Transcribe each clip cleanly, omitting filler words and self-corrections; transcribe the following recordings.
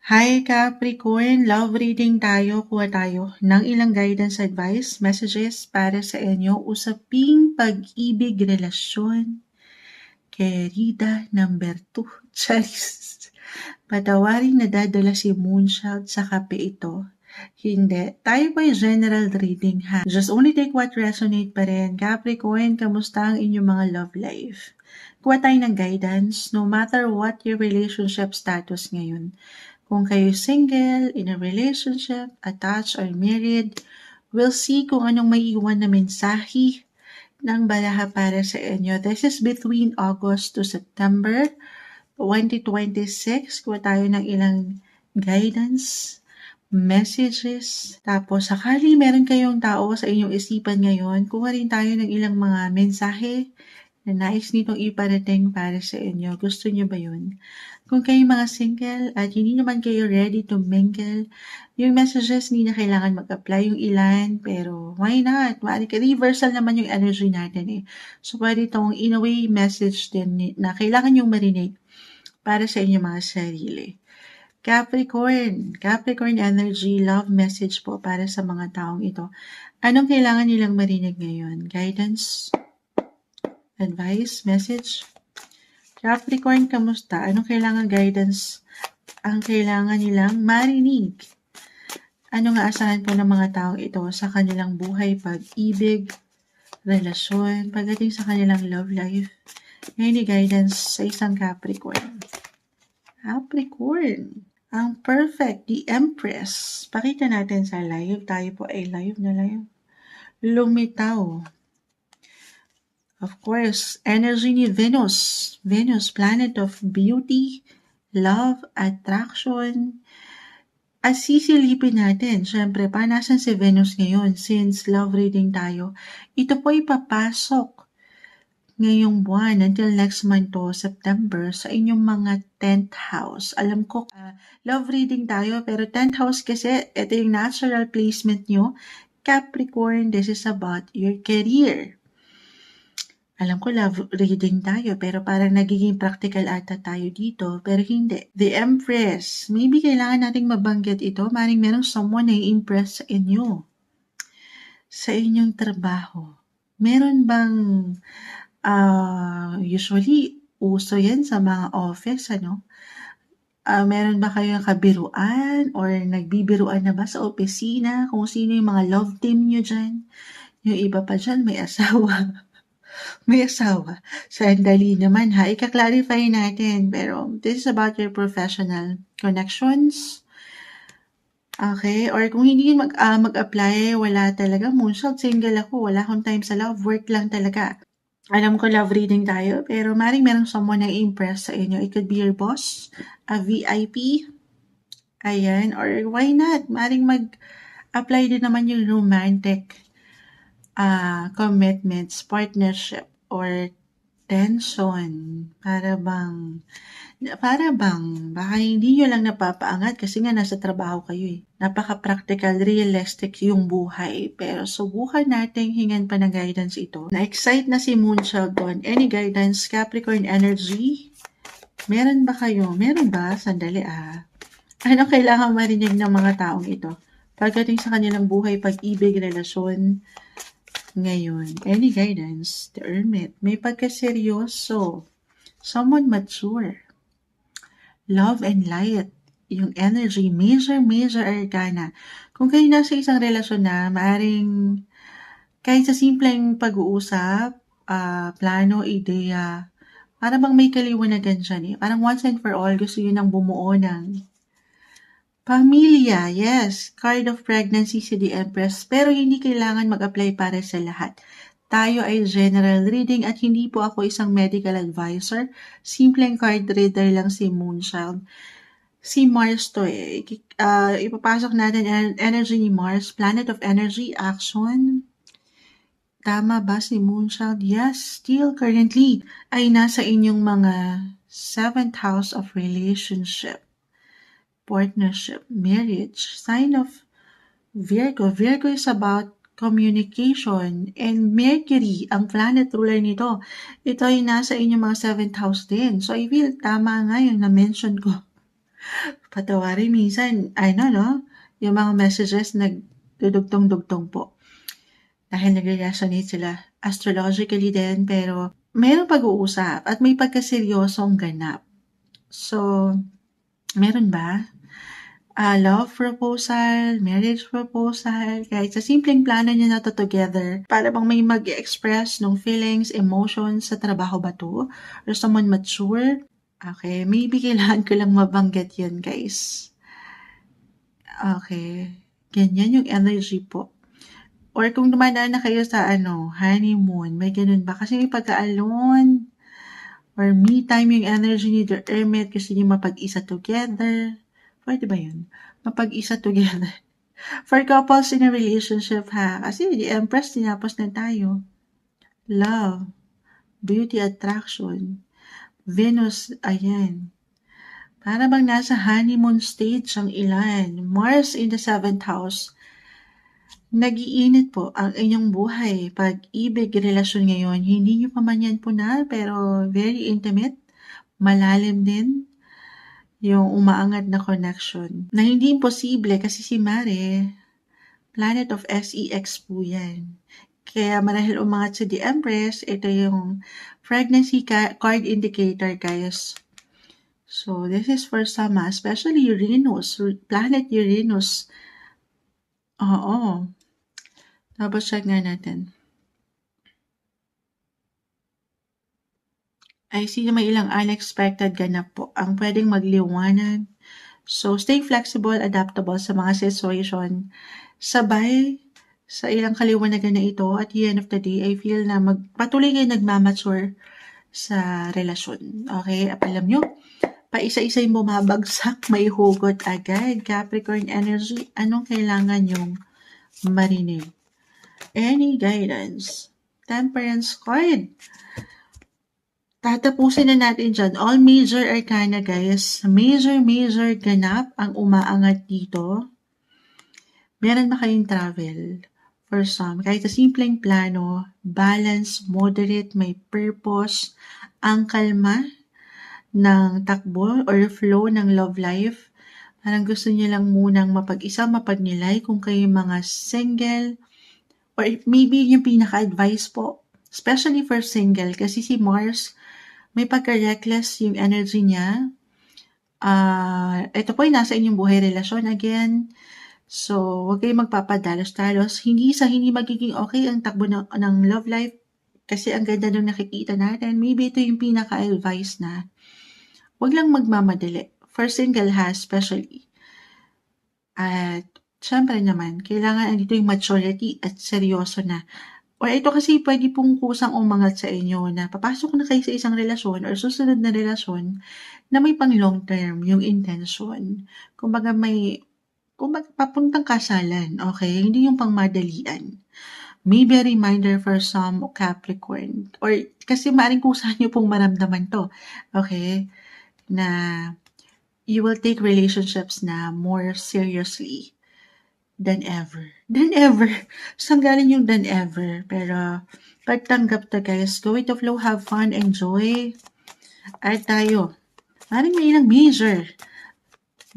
Hi Capricorn, love reading tayo, kuha tayo ng ilang guidance advice, messages para sa inyo, usaping pag-ibig, relasyon, querida number 2, Charis. Patawaring nadadala si Moonchild sa kape ito. Hindi. Tayo po yung general reading ha. Just only take what resonate pa rin. Capricorn, kamusta ang inyong mga love life? Kuha tayo ng guidance no matter what your relationship status ngayon. Kung kayo single, in a relationship, attached, or married, we'll see kung anong maiiwan na mensahe ng baraha para sa inyo. This is between August to September 2026. Kuha tayo ng ilang guidance, messages. Tapos, sakali meron kayong tao sa inyong isipan ngayon, kuha rin tayo ng ilang mga mensahe na nais nitong iparating para sa inyo. Gusto niyo ba yun? Kung kayo mga single at hindi naman kayo ready to mingle, yung messages hindi na kailangan mag-apply yung ilan, pero why not? Reversal naman yung energy natin eh. So, pwede itong in a way message din na kailangan yung marinig para sa inyong mga sarili. Capricorn energy, love message po para sa mga taong ito. Anong kailangan nilang marinig ngayon? Guidance? Advice? Message? Capricorn, kamusta? Anong kailangan guidance ang kailangan nilang marinig? Ano nga asahan po ng mga taong ito sa kanilang buhay, pag-ibig, relasyon, pagdating sa kanilang love life? Ngayon guidance sa isang Capricorn. Capricorn, ang perfect, the Empress. Pakita natin sa live. Tayo po ay live na live. Lumitaw. Of course, energy ni Venus. Venus, planet of beauty, love, attraction. At sisilipin natin, syempre, nasan si Venus ngayon? Since love reading tayo, ito po ipapasok ngayong buwan until next month to September sa inyong mga 10th house. Alam ko, love reading tayo, pero 10th house kasi, ito yung natural placement nyo. Capricorn, this is about your career. Alam ko love reading tayo, pero parang nagiging practical ata tayo dito, pero hindi. The Empress, maybe kailangan nating mabanggit ito, maring merong someone na i-impress sa inyo, sa inyong trabaho. Meron bang, usually, uso yan sa mga office, ano? Meron ba kayong kabiruan or nagbibiruan na ba sa opisina? Kung sino yung mga love team nyo dyan? Yung iba pa dyan, may asawa. May asawa. Sandali naman ha, ika-clarify natin. Pero this is about your professional connections. Okay? Or kung hindi mag-apply, wala talaga. Moonchild, single ako. Wala akong time sa love. Work lang talaga. Alam ko love reading tayo, pero maring merong someone na impress sa inyo. It could be your boss, a VIP. Ayan. Or why not? Maring mag-apply din naman yung romantic commitments, partnership, or tension. Para bang, baka hindi nyo lang napapaangat kasi nga nasa trabaho kayo eh. Napaka-practical, realistic yung buhay. Pero subukan nating hingan pa ng guidance ito. Na-excite na si Moonchild doon. Any guidance, Capricorn energy? Meron ba kayo? Meron ba? Sandali Ano kailangan marinig ng mga taong ito? Pagdating sa kanilang buhay, pag-ibig, relasyon, ngayon, any guidance, the Hermit, may pagkaseryoso, someone mature, love and light, yung energy, major arcana. Kung kayo nasa isang relasyon na, maaring kahit sa simpleng pag-uusap, plano, ideya, parang bang may kaliwanagan dyan eh. Parang once and for all, gusto yun ang bumuo ng pamilya, yes. Card of pregnancy si the Empress, pero hindi kailangan mag-apply para sa lahat. Tayo ay general reading at hindi po ako isang medical advisor. Simpleng card reader lang si Moonchild. Si Mars to eh. Ipapasok natin ang energy ni Mars, planet of energy, action. Tama ba si Moonchild? Yes, still currently ay nasa inyong mga 7th house of relationship, partnership, marriage, sign of Virgo. Virgo is about communication, and Mercury, ang planet ruler nito, ito ay nasa inyong mga 7th house din. So I feel tama nga yung na-mention ko patawarin minsan, no? Yung mga messages nagdudugtong-dugtong po. Dahil nagre-resonate sila astrologically din, pero mayroong pag-uusap at may pagkaseryosong ganap. So, meron ba? Love proposal, marriage proposal, kahit sa simpleng plano nyo na to together, para bang may mag-express ng feelings, emotions sa trabaho ba to? Or someone mature? Okay, maybe kailangan ko lang mabanggit yun, guys. Okay, ganyan yung energy po. Or kung dumadaan na kayo sa honeymoon, may ganun ba? Kasi may pagka-alone, or me time yung energy ni The Hermit kasi yung mapag-isa together. Pwede ba yun? Mapag-isa together. For couples in a relationship ha, kasi the Empress, tinapos na tayo. Love, beauty, attraction, Venus, ayan. Para bang nasa honeymoon stage ang ilan. Mars in the 7th house. Nag-iinit po ang inyong buhay. Pag-ibig, relasyon ngayon, hindi nyo pa man yan punal, pero very intimate, malalim din yung umaangat na connection. Na hindi imposible kasi si Mare, planet of SEX po yan. Kaya marahil umangat si The Empress, ito yung pregnancy card indicator, guys. So, this is for some, especially Uranus, planet Uranus. Oo. Double check nga natin. I see na may ilang unexpected ganap po ang pwedeng magliwanag. So, stay flexible, adaptable sa mga situation. Sabay sa ilang kaliwanagan na ito, at the end of the day, I feel na patuloy kayo nagmamature sa relasyon. Okay? Alam nyo, paisa-isa yung bumabagsak, may hugot agad. Capricorn energy, anong kailangan yung marinig? Any guidance? Temperance card. Tatapusin na natin dyan. All major arcana, guys. Major ganap ang umaangat dito. Meron ba kayong travel? For some, kahit sa simpleng plano, balance, moderate, may purpose, ang kalma ng takbo or flow ng love life. Parang gusto niyo lang munang mapag-isa, mapagnilay kung kayo mga single, or maybe yung pinaka-advice po, especially for single, kasi si Mars, may pagka-reckless yung energy niya. Ito po ay nasa inyong buhay relasyon again. So, huwag kayong magpapadalos-dalos. Hindi magiging okay ang takbo ng love life kasi ang ganda nung nakikita natin. Maybe ito yung pinaka-advice na huwag lang magmamadali. For single ha, especially. At syempre naman, kailangan andito yung maturity at seryoso na. Or ito kasi pwede pong kusang umangat sa inyo na papasok na kayo sa isang relasyon or susunod na relasyon na may pang long term yung intention. Kumbaga papuntang kasalan, okay? Hindi yung pang madalian. Maybe a reminder for some Capricorn. Or kasi maaaring kusa nyo pong maramdaman to, okay? Na you will take relationships na more seriously than ever. Than ever. Saan galing yung than ever? Pero, pagtanggap to guys, go with the flow, have fun, enjoy. At tayo, maring may ilang major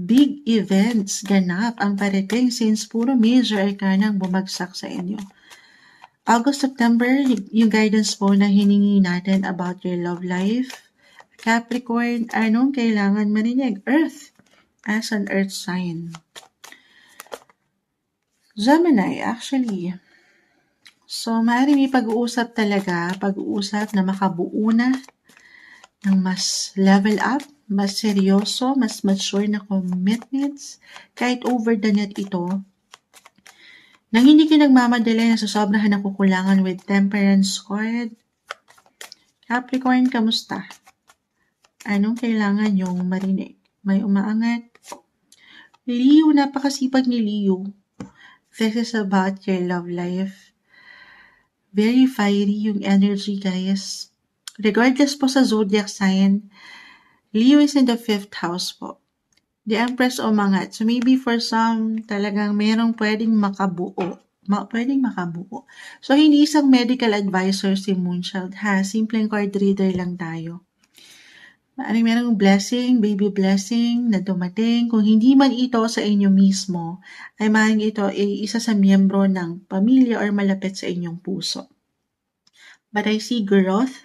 big events ganap ang parating since puro major arcana ang bumagsak sa inyo. August, September, yung guidance po na hiningi natin about your love life. Capricorn, anong kailangan marinig? Earth, as an earth sign. Gemini, actually. So, maaaring may pag-uusap na makabuo na ng mas level up, mas seryoso, mas mature na commitments, kahit over the net ito. Nang hindi ka nagmamadali na sa sobrahan ng kukulangan with temperance card. Capricorn, kamusta? Anong kailangan yung marinig? May umaangat. Leo, napakasipag ni Leo. This is about your love life. Very fiery yung energy, guys. Regardless po sa zodiac sign, Leo is in the 5th house po. The Empress umangat. So maybe for some, talagang merong pwedeng makabuo. So hindi isang medical advisor si Moonchild ha. Simpleng card reader lang tayo. Maaaring merong blessing, baby blessing na dumating. Kung hindi man ito sa inyo mismo, ay maaaring ito ay isa sa miyembro ng pamilya or malapit sa inyong puso. But I see growth,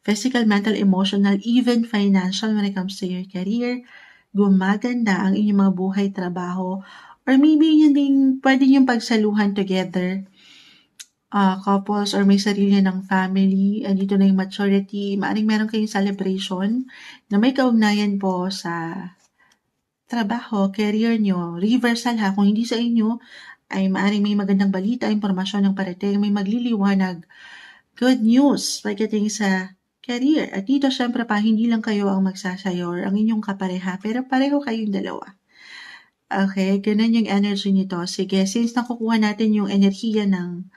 physical, mental, emotional, even financial when it comes to your career. Gumaganda ang inyong mga buhay, trabaho, or maybe yun din pwede yung pagsaluhan together. Couples or may sarili ng family, andito na yung maturity, maaaring meron kayong celebration na may kaugnayan po sa trabaho, career nyo, reversal ha, kung hindi sa inyo, ay maaaring may magandang balita, impormasyon ng parating, may magliliwanag, good news pagdating sa career. At dito syempre pa, hindi lang kayo ang magsasayor, ang inyong kapareha, pero pareho kayong dalawa. Okay, ganun yung energy nito. Sige, since nakukuha natin yung enerhiya ng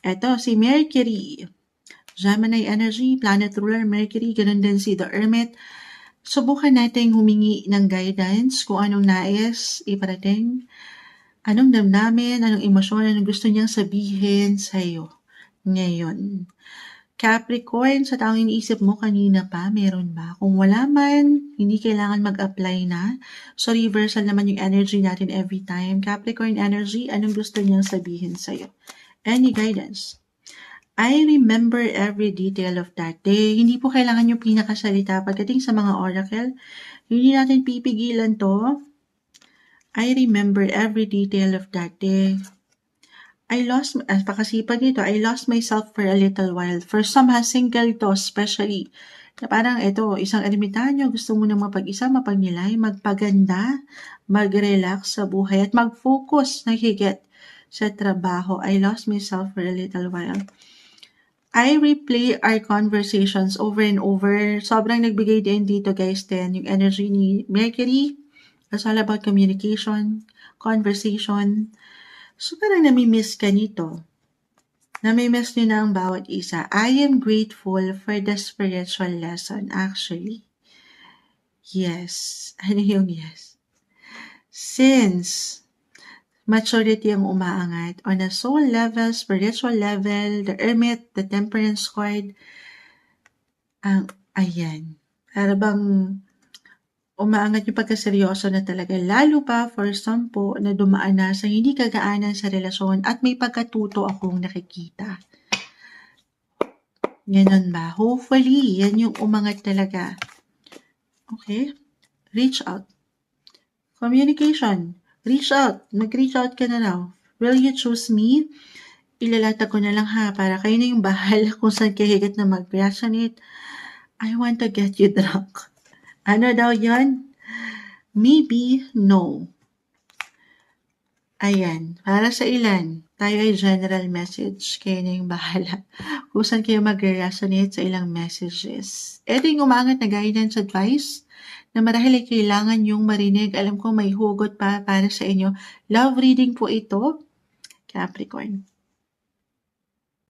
eto, si Mercury, Gemini energy, planet ruler Mercury, ganun din si The Hermit. Subukan nating humingi ng guidance kung anong nais iparating, anong damdamin, anong emosyon, anong gusto niyang sabihin sa'yo ngayon. Capricorn, sa taong iniisip mo kanina pa, meron ba? Kung wala man, hindi kailangan mag-apply na. So, reversal naman yung energy natin every time. Capricorn energy, anong gusto niyang sabihin sa'yo? Any guidance? I remember every detail of that day. Hindi po kailangan yung pinakasalita. Pagdating sa mga oracle, hindi natin pipigilan to. I remember every detail of that day. Pakasipag nito, I lost myself for a little while. For some, single to, especially. Na parang ito, isang ermitanyo, gusto mo nang mapag-isa, mapagnilay, magpaganda, mag-relax sa buhay, at mag-focus na higit sa trabaho. I lost myself for a little while. I replay our conversations over and over. Sobrang nagbigay din dito guys din yung energy ni Mercury. It's all about communication, conversation. So parang nami-miss ka nito. Nami-miss nyo na ang bawat isa. I am grateful for the spiritual lesson actually. Yes. Ano yung yes? Since maturity ang umaangat on a soul level, spiritual level, the Hermit, the Temperance card, ayan, para bang umaangat yung pagkaseryoso na talaga, lalo pa for some po na dumaan na sa hindi kagaanan sa relasyon at may pagkatuto akong nakikita. Ganun ba? Hopefully, yan yung umangat talaga. Okay? Reach out. Communication. Reach out. Mag-reach out ka na raw. Will you choose me? Ilalatag ko na lang ha, para kayo na yung bahala kung saan kayo higit na mag-resonate. I want to get you drunk. Ano daw yan? Maybe, no. Ayan, para sa ilan, tayo ay general message. Kayo na yung bahala kung saan kayo mag-resonate sa ilang messages. Ito yung umangat na guidance advice na marahil ay kailangan yung marinig. Alam ko may hugot pa para sa inyo. Love reading po ito, Capricorn.